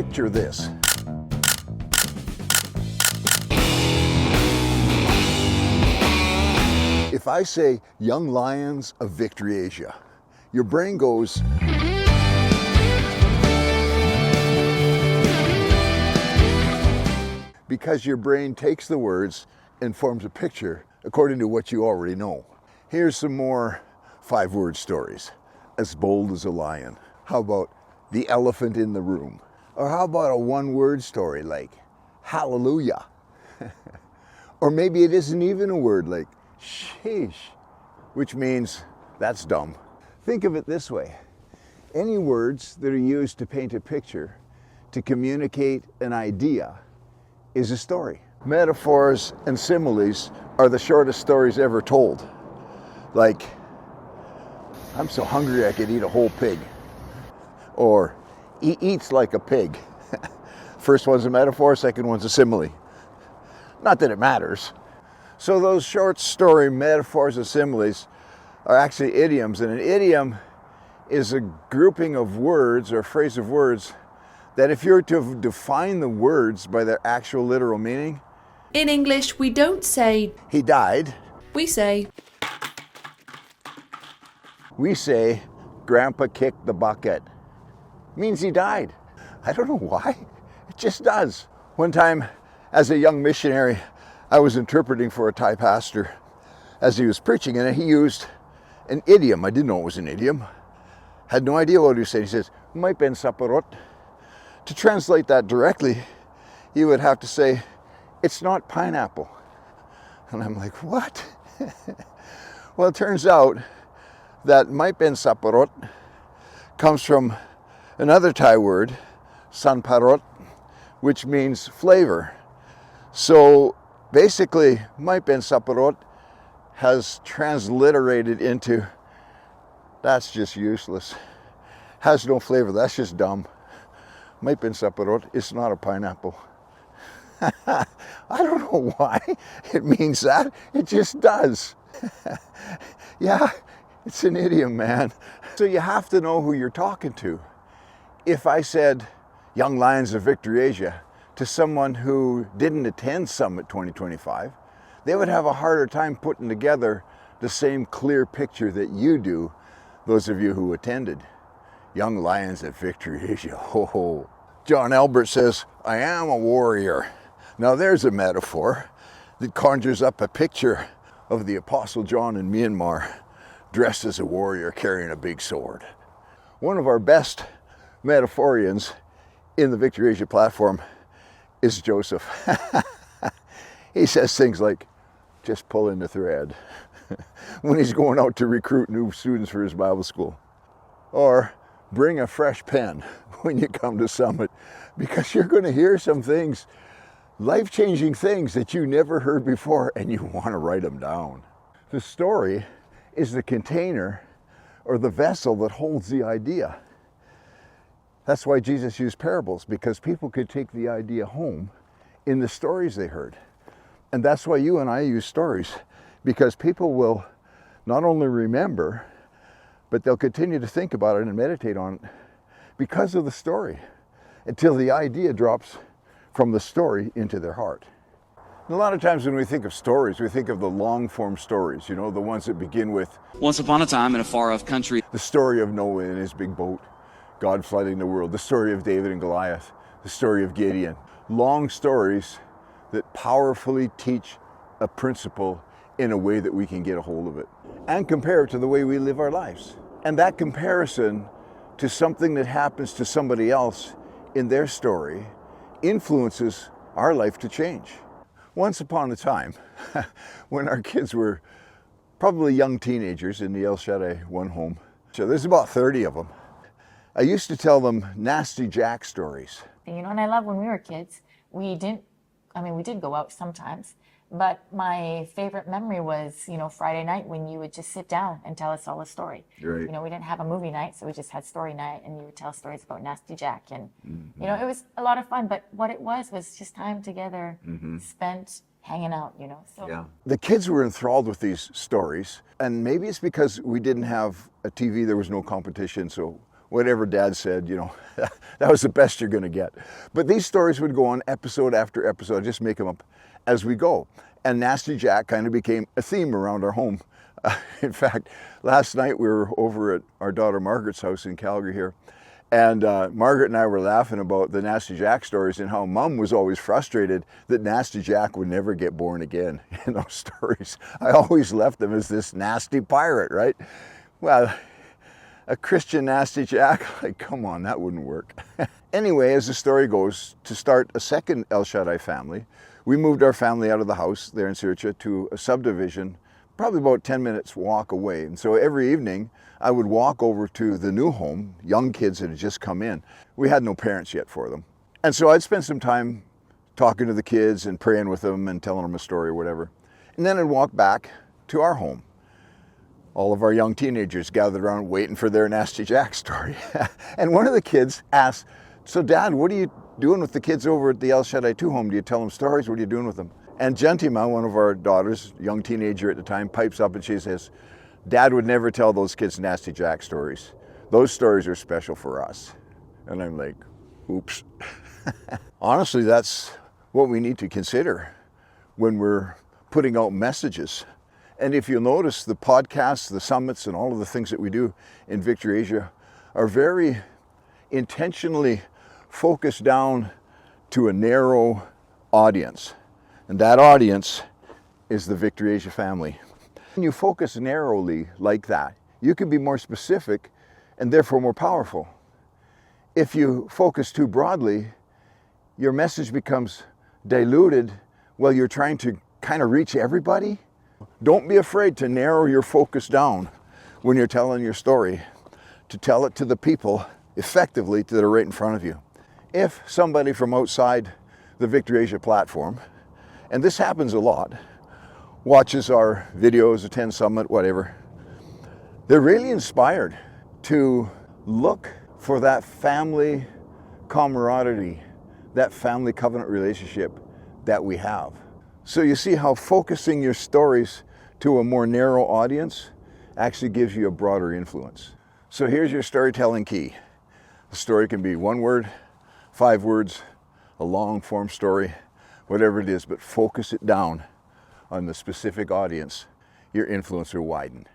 picture this. If I say Young Lions of Victory Asia, your brain goes, because your brain takes the words and forms a picture according to what you already know. Here's some more 5-word stories. As bold as a lion. How about the elephant in the room? Or how about a 1-word story like hallelujah? Or maybe it isn't even a word, like sheesh, which means that's dumb. Think of it this way. Any words that are used to paint a picture, to communicate an idea, is a story. Metaphors and similes are the shortest stories ever told. Like, I'm so hungry I could eat a whole pig. Or, he eats like a pig. First one's a metaphor, second one's a simile. Not that it matters. So those short story metaphors and similes are actually idioms. And an idiom is a grouping of words or phrase of words that if you're to define the words by their actual literal meaning. In English, we don't say, he died. we say, Grandpa kicked the bucket. Means he died. I don't know why. It just does. One time, as a young missionary, I was interpreting for a Thai pastor as he was preaching, and he used an idiom. I didn't know it was an idiom. Had no idea what he was saying. He says, "Mai pen saparot." To translate that directly, he would have to say, "It's not pineapple." And I'm like, what? Well, it turns out that "mai pen saparot" comes from another Thai word, sanparot, which means flavor. So basically, "mai pen saparot" has transliterated into, that's just useless. Has no flavor, that's just dumb. "Mai pen saparot" is not a pineapple. I don't know why it means that. It just does. Yeah, it's an idiom, man. So you have to know who you're talking to. If I said Young Lions of Victory Asia to someone who didn't attend Summit 2025, they would have a harder time putting together the same clear picture that you do, those of you who attended. Young Lions of Victory Asia. Ho ho. John Albert says, "I am a warrior." Now there's a metaphor that conjures up a picture of the Apostle John in Myanmar, dressed as a warrior carrying a big sword. One of our best metaphorians in the Victory Asia platform is Joseph. He says things like, "Just pull in the thread," when he's going out to recruit new students for his Bible school. Or, "Bring a fresh pen when you come to Summit, because you're going to hear some things, life-changing things that you never heard before, and you want to write them down." The story is the container or the vessel that holds the idea. That's why Jesus used parables, because people could take the idea home in the stories they heard. And that's why you and I use stories, because people will not only remember, but they'll continue to think about it and meditate on it because of the story, until the idea drops from the story into their heart. And a lot of times when we think of stories, we think of the long-form stories, you know, the ones that begin with, "Once upon a time in a far-off country." the story of Noah and his big boat, God flooding the world, the story of David and Goliath, the story of Gideon. Long stories that powerfully teach a principle in a way that we can get a hold of it and compare it to the way we live our lives. And that comparison to something that happens to somebody else in their story influences our life to change. Once upon a time, when our kids were probably young teenagers in the El Shaddai One home, so there's about 30 of them, I used to tell them Nasty Jack stories. You know, and I love when we were kids, we did go out sometimes, but my favorite memory was, you know, Friday night when you would just sit down and tell us all a story. Right. You know, we didn't have a movie night, so we just had story night, and you would tell stories about Nasty Jack. And, you know, it was a lot of fun, but what it was just time together spent hanging out, you know. So Yeah. The kids were enthralled with these stories, and maybe it's because we didn't have a TV, there was no competition, so whatever Dad said, that was the best you're going to get. But these stories would go on episode after episode. I just make them up as we go. And Nasty Jack kind of became a theme around our home. In fact, last night we were over at our daughter Margaret's house in Calgary here. And Margaret and I were laughing about the Nasty Jack stories and how Mom was always frustrated that Nasty Jack would never get born again in those stories. I always left them as this nasty pirate, right? Well, a Christian Nasty Jack, like, come on, that wouldn't work. Anyway, as the story goes, to start a second El Shaddai family, we moved our family out of the house there in Sriracha to a subdivision, probably about 10 minutes walk away. And so every evening, I would walk over to the new home, young kids that had just come in. We had no parents yet for them. And so I'd spend some time talking to the kids and praying with them and telling them a story or whatever. And then I'd walk back to our home. All of our young teenagers gathered around waiting for their Nasty Jack story. And one of the kids asked, "So Dad, what are you doing with the kids over at the El Shaddai 2 home? Do you tell them stories? What are you doing with them?" And Gentima, one of our daughters, young teenager at the time, pipes up and she says, "Dad would never tell those kids Nasty Jack stories. Those stories are special for us." And I'm like, oops. Honestly, that's what we need to consider when we're putting out messages. And if you'll notice, the podcasts, the summits, and all of the things that we do in Victory Asia are very intentionally focused down to a narrow audience. And that audience is the Victory Asia family. When you focus narrowly like that, you can be more specific and therefore more powerful. If you focus too broadly, your message becomes diluted while you're trying to kind of reach everybody. Don't be afraid to narrow your focus down when you're telling your story, to tell it to the people effectively that are right in front of you. If somebody from outside the Victory Asia platform, and this happens a lot, watches our videos, attends Summit, whatever, they're really inspired to look for that family camaraderie, that family covenant relationship that we have. So you see how focusing your stories to a more narrow audience actually gives you a broader influence. So here's your storytelling key. The story can be 1 word, 5 words, a long form story, whatever it is, but focus it down on the specific audience. Your influence will widen.